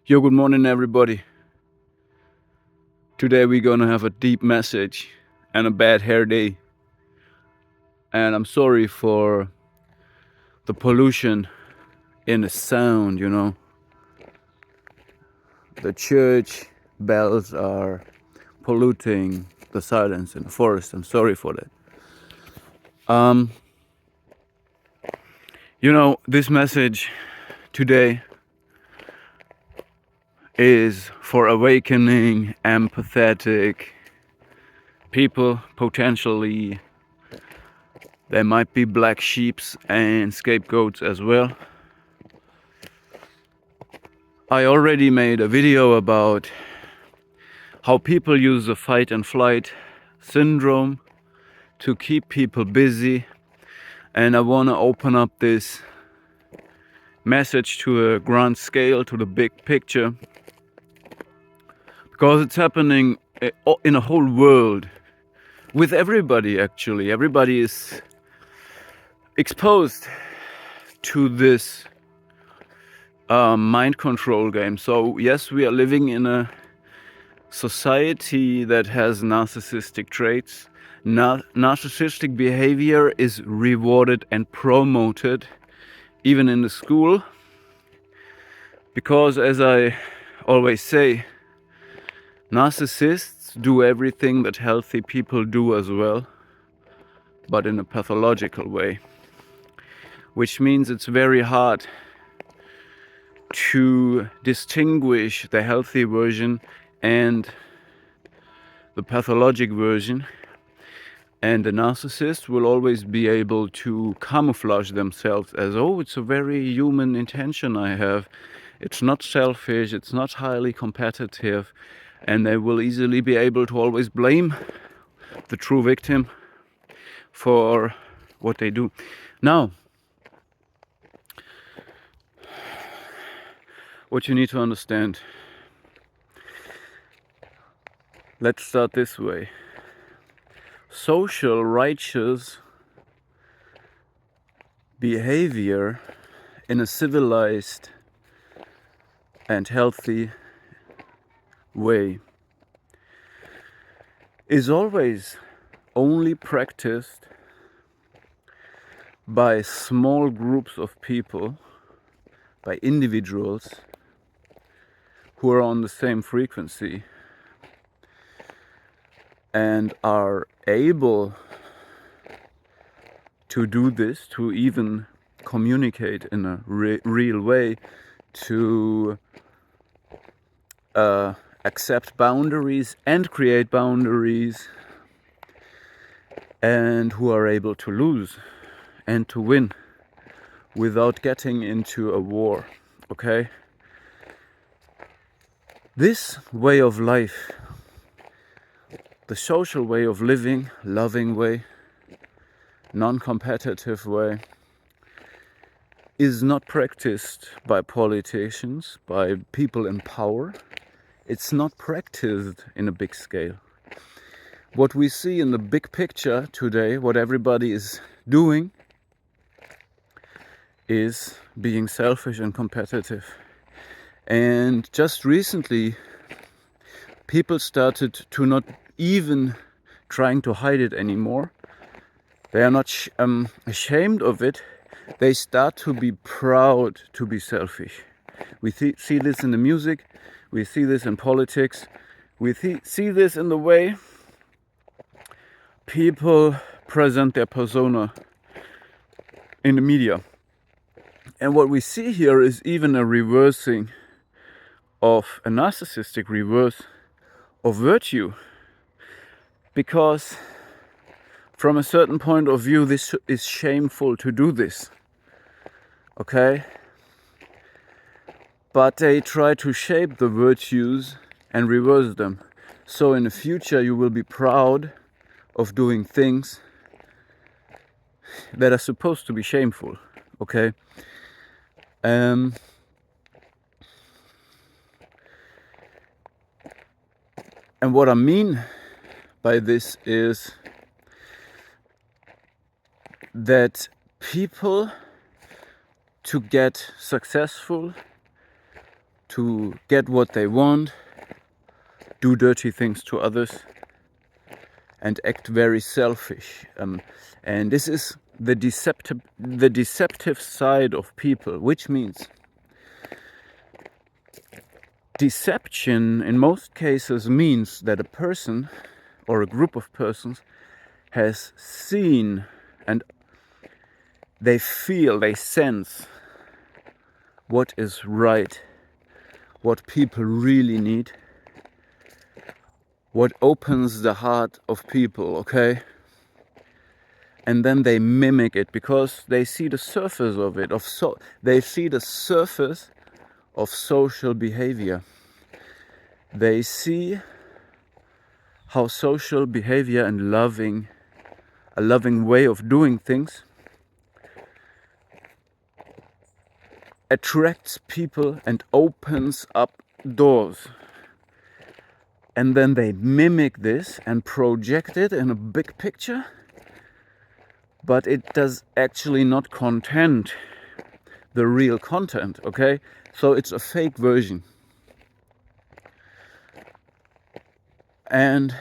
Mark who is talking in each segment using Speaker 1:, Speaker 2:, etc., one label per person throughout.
Speaker 1: Yo, good morning, everybody. Today we're gonna have a deep message and a bad hair day. And I'm sorry for the pollution in the sound, The church bells are polluting the silence in the forest. I'm sorry for that. This message today is for awakening, empathetic people. Potentially there might be black sheeps and scapegoats as well. I already made a video about how people use the fight and flight syndrome to keep people busy, and I want to open up this message to a grand scale, to the big picture, because it's happening in a whole world with everybody. Actually, everybody is exposed to this mind control game. So yes, we are living in a society that has narcissistic traits. Narcissistic behavior is rewarded and promoted even in the school, because, as I always say, narcissists do everything that healthy people do as well, but in a pathological way, which means it's very hard to distinguish the healthy version and the pathologic version. And the narcissist will always be able to camouflage themselves as, oh, it's a very human intention I have. It's not selfish, it's not highly competitive. And they will easily be able to always blame the true victim for what they do. Now, what you need to understand. Let's start this way. Social righteous behavior in a civilized and healthy way is always only practiced by small groups of people, by individuals who are on the same frequency and are able to do this, to even communicate in a real way, to accept boundaries and create boundaries, and who are able to lose and to win without getting into a war. Okay? This way of life, the social way of living, loving way, non-competitive way, is not practiced by politicians, by people in power. It's not practiced in a big scale. What we see in the big picture today, what everybody is doing, is being selfish and competitive. And just recently, people started to not even trying to hide it anymore. They are not ashamed of it. They start to be proud to be selfish. We see this in the music. We see this in politics. We see this in the way people present their persona in the media. And what we see here is even a reversing of a narcissistic reverse of virtue. Because from a certain point of view, this is shameful to do this. Okay? But they try to shape the virtues and reverse them. So in the future you will be proud of doing things that are supposed to be shameful. Okay? And what I mean by this is that people, to get successful, to get what they want, do dirty things to others, and act very selfish. And this is the deceptive side of people, which means deception in most cases means that a person or a group of persons has seen and they feel, they sense what is right, what people really need, what opens the heart of people, okay? And then they mimic it because they see the surface of it, they see the surface of social behavior. They see how social behavior and a loving way of doing things attracts people and opens up doors. And then they mimic this and project it in a big picture, but it does actually not contain the real content, okay? So it's a fake version. And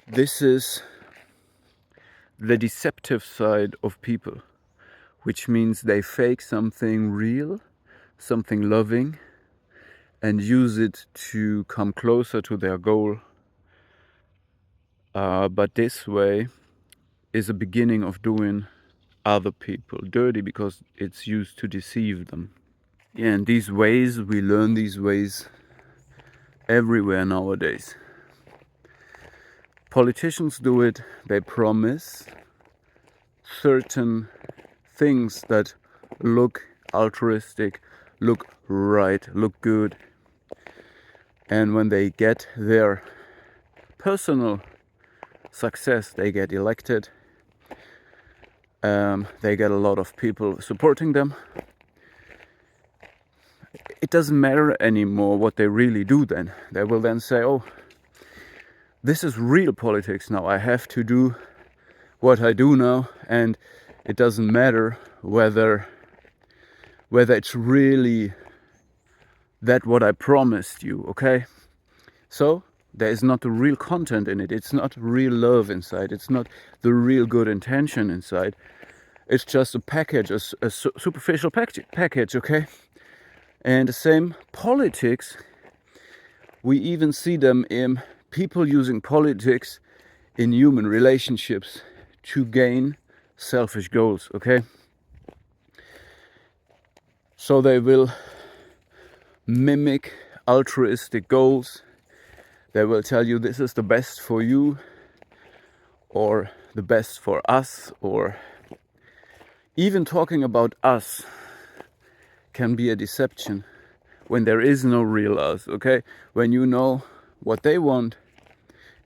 Speaker 1: this is the deceptive side of people, which means they fake something real, something loving, and use it to come closer to their goal. But this way is a beginning of doing other people dirty because it's used to deceive them. Yeah, and these ways, we learn these ways everywhere nowadays. Politicians do it, they promise certain things that look altruistic, look right, look good. And when they get their personal success, they get elected, they get a lot of people supporting them. It doesn't matter anymore what they really do then. They will then say, oh, this is real politics now. I have to do what I do now, and it doesn't matter whether it's really that what I promised you, okay? So there is not the real content in it. It's not real love inside. It's not the real good intention inside. It's just a package, a superficial package, okay? And the same politics, we even see them in people using politics in human relationships to gain selfish goals, okay? So they will mimic altruistic goals. They will tell you this is the best for you, or the best for us, or even talking about us can be a deception when there is no real us, okay? When you know what they want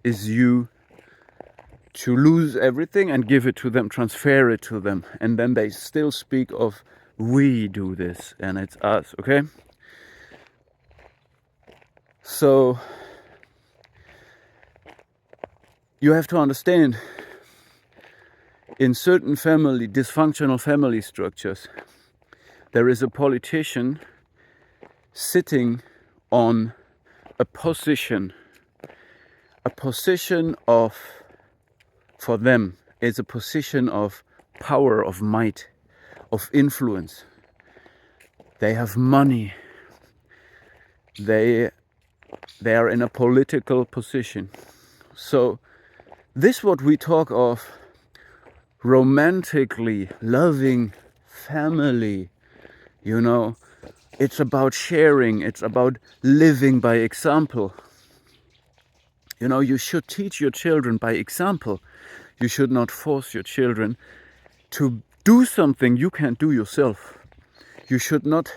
Speaker 1: is you to lose everything and give it to them, transfer it to them, and then they still speak of we do this and it's us, okay? So you have to understand, in certain dysfunctional family structures, there is a politician sitting on a position of, for them, it's a position of power, of might, of influence. They have money. They are in a political position. So this what we talk of romantically loving family, you know, it's about sharing, it's about living by example. You know, you should teach your children by example. You should not force your children to do something you can't do yourself. You should not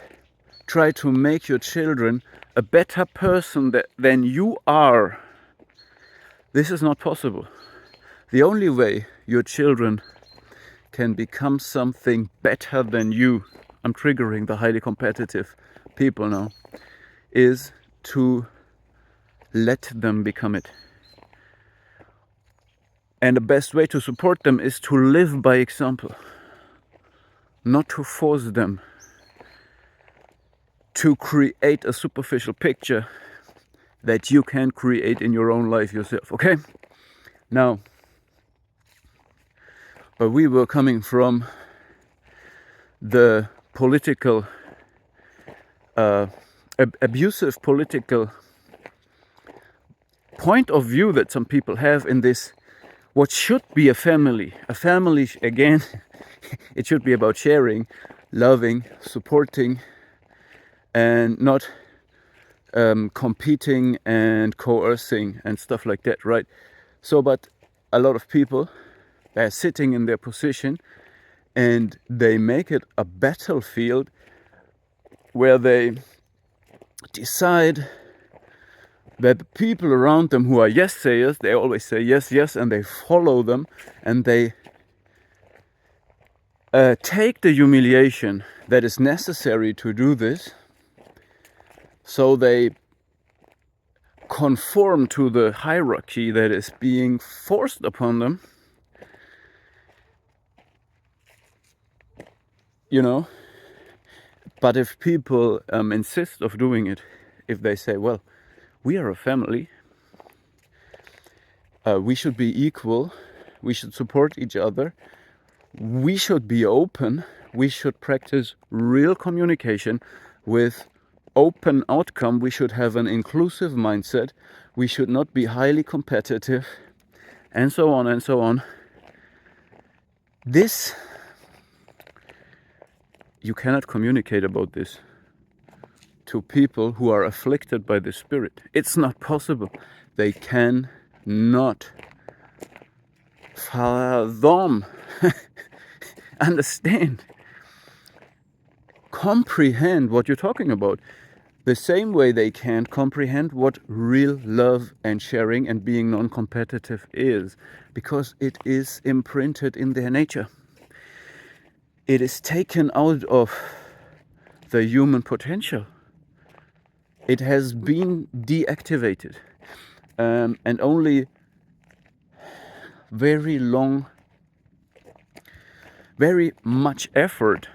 Speaker 1: try to make your children a better person than you are. This is not possible. The only way your children can become something better than you, I'm triggering the highly competitive people now, is to let them become it. And the best way to support them is to live by example, not to force them to create a superficial picture that you can create in your own life yourself, okay? Now, but we were coming from the political, abusive political point of view that some people have in this, what should be a family. A family, again, it should be about sharing, loving, supporting, and not competing and coercing and stuff like that, right? So, but a lot of people, they're sitting in their position and they make it a battlefield where they decide that the people around them who are yes-sayers, they always say yes, yes, and they follow them, and they take the humiliation that is necessary to do this, so they conform to the hierarchy that is being forced upon them, you know. But if people insist of doing it, if they say, well, we are a family, we should be equal, we should support each other, we should be open, we should practice real communication with open outcome, we should have an inclusive mindset, we should not be highly competitive, and so on and so on. This, you cannot communicate about this to people who are afflicted by the spirit. It's not possible. They cannot fathom, understand, comprehend what you're talking about. The same way they can't comprehend what real love and sharing and being non-competitive is, because it is imprinted in their nature. It is taken out of the human potential. It has been deactivated, and only very much effort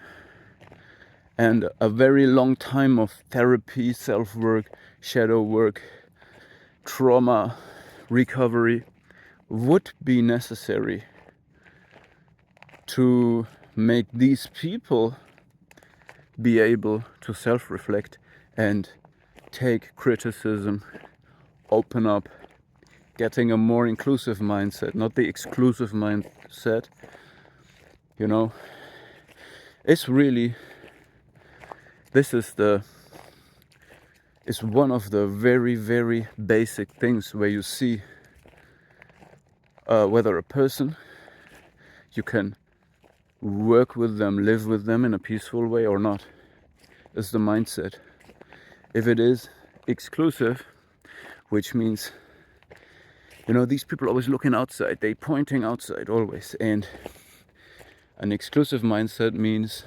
Speaker 1: and a very long time of therapy, self-work, shadow work, trauma recovery would be necessary to make these people be able to self-reflect and take criticism, open up, getting a more inclusive mindset, not the exclusive mindset, you know. It's really, this is one of the very, very basic things where you see whether a person, you can work with them, live with them in a peaceful way or not, is the mindset. If it is exclusive, which means, you know, these people are always looking outside, they pointing outside always, and an exclusive mindset means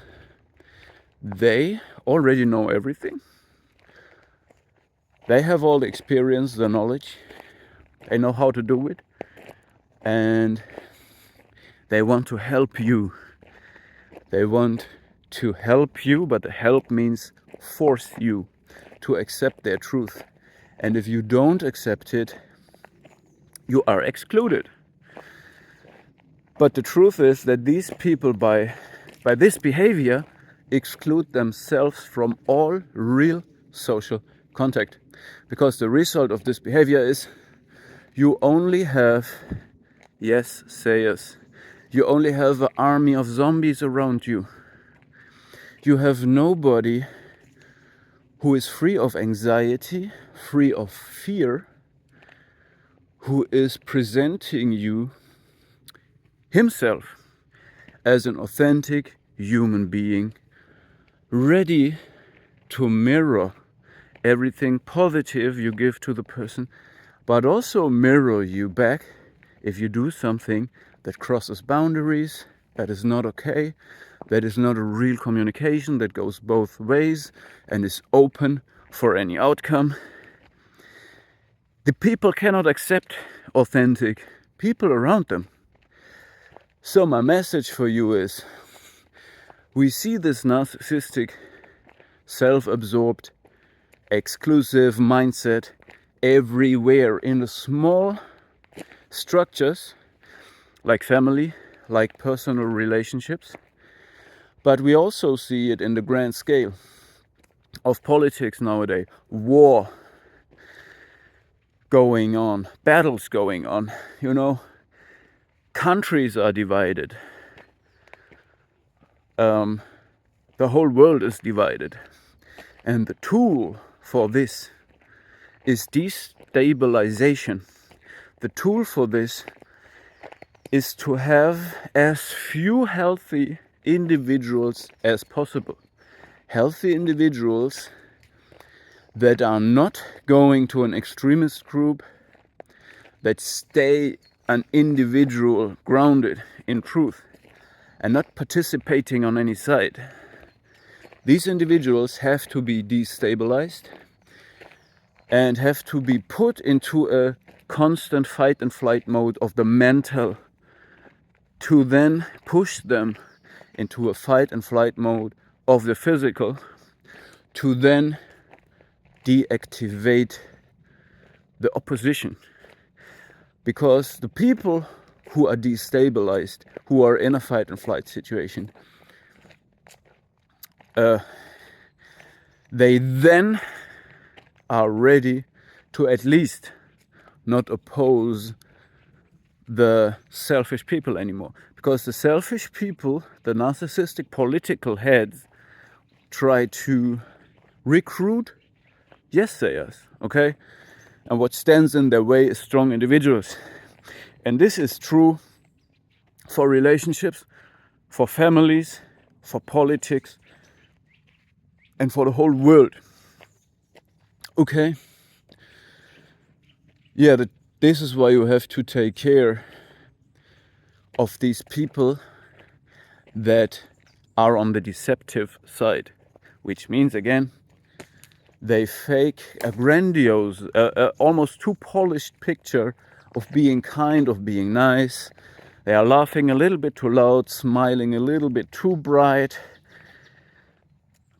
Speaker 1: they already know everything. They have all the experience, the knowledge, they know how to do it, and they want to help you. They want to help you, but the help means force you to accept their truth. And if you don't accept it, you are excluded. But the truth is that these people, by this behavior, exclude themselves from all real social contact. Because the result of this behavior is you only have yes-sayers. You only have an army of zombies around you. You have nobody who is free of anxiety, free of fear, who is presenting you himself as an authentic human being, ready to mirror everything positive you give to the person, but also mirror you back if you do something that crosses boundaries, that is not okay, that is not a real communication, that goes both ways and is open for any outcome. The people cannot accept authentic people around them. So my message for you is, we see this narcissistic self-absorbed, exclusive mindset everywhere in the small structures like family, like personal relationships. But we also see it in the grand scale of politics nowadays. War going on, battles going on, countries are divided. The whole world is divided. And the tool for this is destabilization. The tool for this is to have as few healthy individuals as possible. Healthy individuals that are not going to an extremist group, that stay an individual grounded in truth and not participating on any side. These individuals have to be destabilized and have to be put into a constant fight and flight mode of the mental, to then push them into a fight and flight mode of the physical, to then deactivate the opposition. Because the people who are destabilized, who are in a fight and flight situation, they then are ready to at least not oppose the selfish people anymore. Because the selfish people, the narcissistic political heads, try to recruit yes-sayers, okay? And what stands in their way is strong individuals. And this is true for relationships, for families, for politics, and for the whole world. Okay? Yeah, this is why you have to take care of these people that are on the deceptive side. Which means, again, they fake a grandiose, almost too polished picture of being kind, of being nice. They are laughing a little bit too loud, smiling a little bit too bright,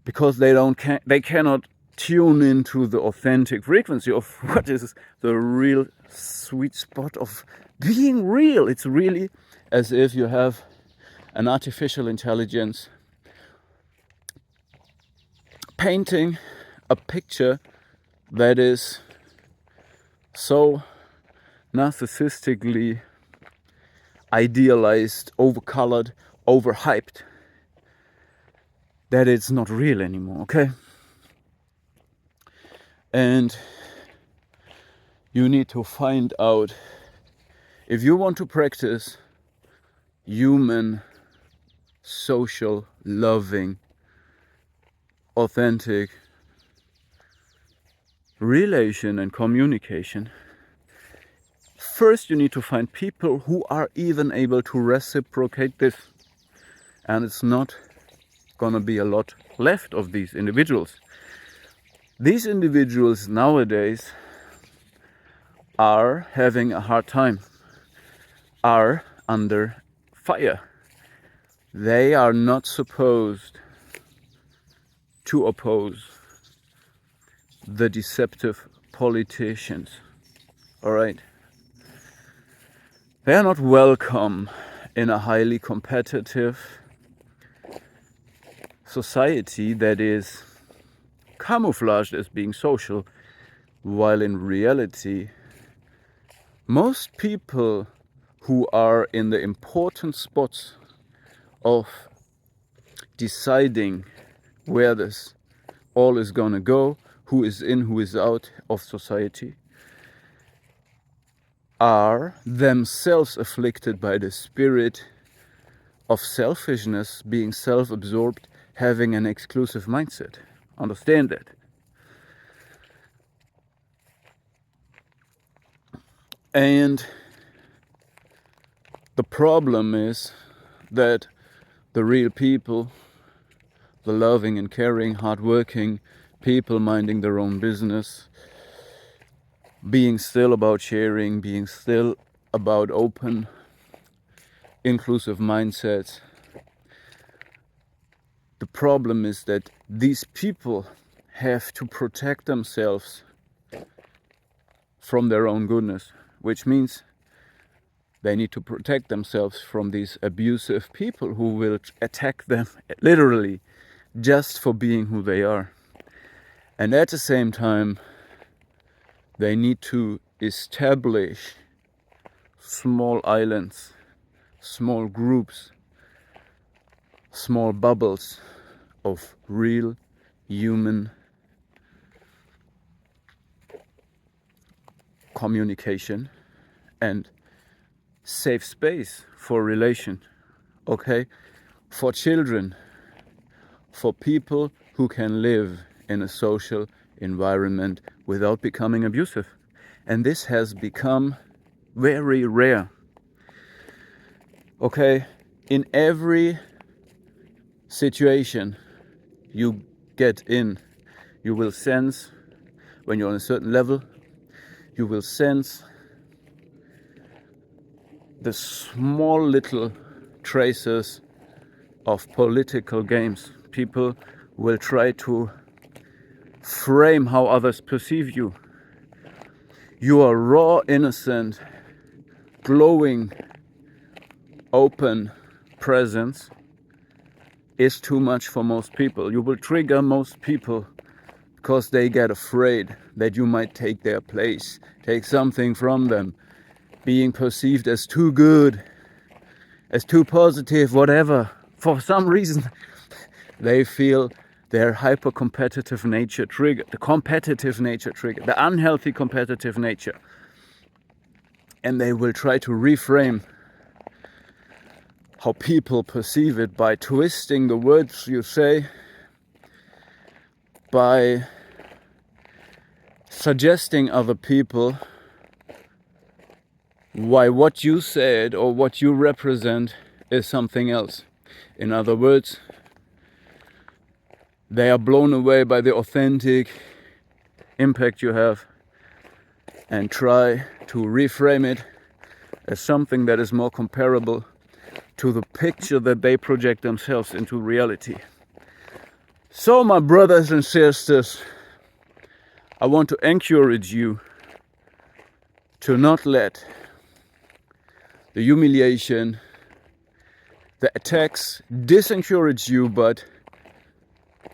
Speaker 1: because they cannot tune into the authentic frequency of what is the real sweet spot of being real. It's really as if you have an artificial intelligence painting a picture that is so narcissistically idealized, overcolored, overhyped, that it's not real anymore, okay? And you need to find out, if you want to practice human, social, loving, authentic relation and communication, first you need to find people who are even able to reciprocate this. And it's not gonna be a lot left of these individuals. These individuals nowadays are having a hard time, are under fire. They are not supposed to oppose the deceptive politicians. All right? They are not welcome in a highly competitive society that is camouflaged as being social, while in reality, most people who are in the important spots of deciding where this all is gonna go, who is in, who is out of society, are themselves afflicted by the spirit of selfishness, being self-absorbed, having an exclusive mindset. Understand that. And the problem is that the real people, the loving and caring, hardworking people minding their own business, being still about sharing, being still about open, inclusive mindsets. The problem is that these people have to protect themselves from their own goodness, which means they need to protect themselves from these abusive people who will attack them literally just for being who they are. And at the same time, they need to establish small islands, small groups, small bubbles of real human communication and safe space for relation, okay? For children, for people who can live in a social environment without becoming abusive. And this has become very rare. Okay, in every situation you get in, you will sense, when you're on a certain level, you will sense the small little traces of political games. People will try to frame how others perceive you. You are raw, innocent, glowing, open presence is too much for most people. You will trigger most people because they get afraid that you might take their place, take something from them, being perceived as too good, as too positive, whatever. For some reason, they feel their hyper-competitive nature triggered, the competitive nature triggered, the unhealthy competitive nature. And they will try to reframe how people perceive it by twisting the words you say, by suggesting other people why what you said or what you represent is something else. In other words, they are blown away by the authentic impact you have and try to reframe it as something that is more comparable to the picture that they project themselves into reality. So, my brothers and sisters, I want to encourage you to not let the humiliation, the attacks disencourage you, but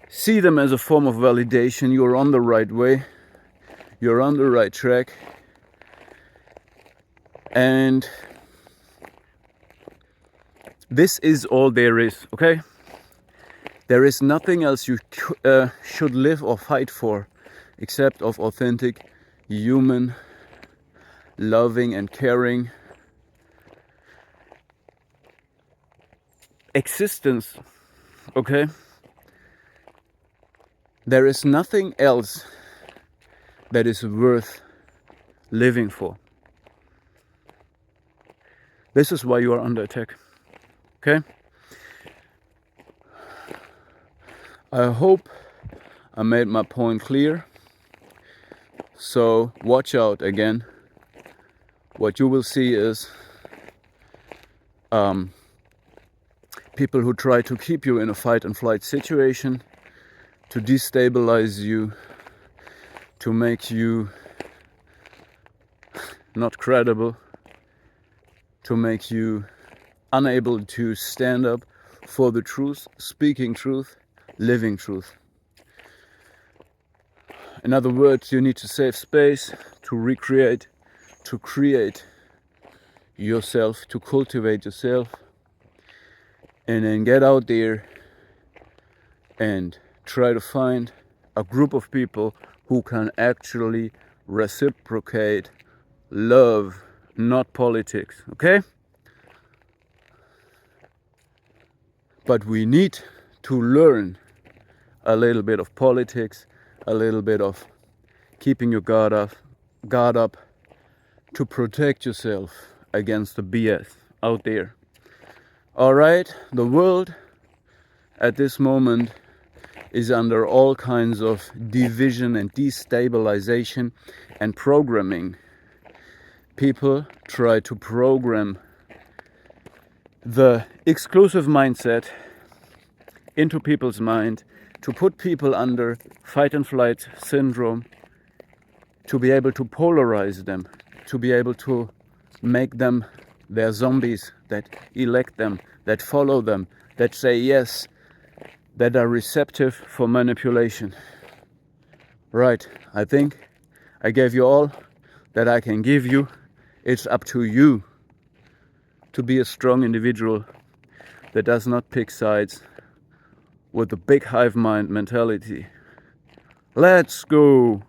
Speaker 1: see them as a form of validation. You're on the right way, you're on the right track, and this is all there is, okay? There is nothing else you should live or fight for except of authentic, human, loving and caring existence, okay? There is nothing else that is worth living for. This is why you are under attack, okay? I hope I made my point clear. So watch out again. What you will see is people who try to keep you in a fight and flight situation, to destabilize you, to make you not credible, to make you unable to stand up for the truth, speaking truth, living truth. In other words, you need to save space to recreate, to create yourself, to cultivate yourself, and then get out there and try to find a group of people who can actually reciprocate love, not politics, okay? But we need to learn a little bit of politics, a little bit of keeping your guard up to protect yourself against the BS out there. Alright, the world at this moment is under all kinds of division and destabilization and programming. People try to program the exclusive mindset into people's mind to put people under fight and flight syndrome, to be able to polarize them, to be able to make them their zombies that elect them, that follow them, that say yes, that are receptive for manipulation. Right, I think I gave you all that I can give you. It's up to you to be a strong individual that does not pick sides with the big hive mind mentality. Let's go!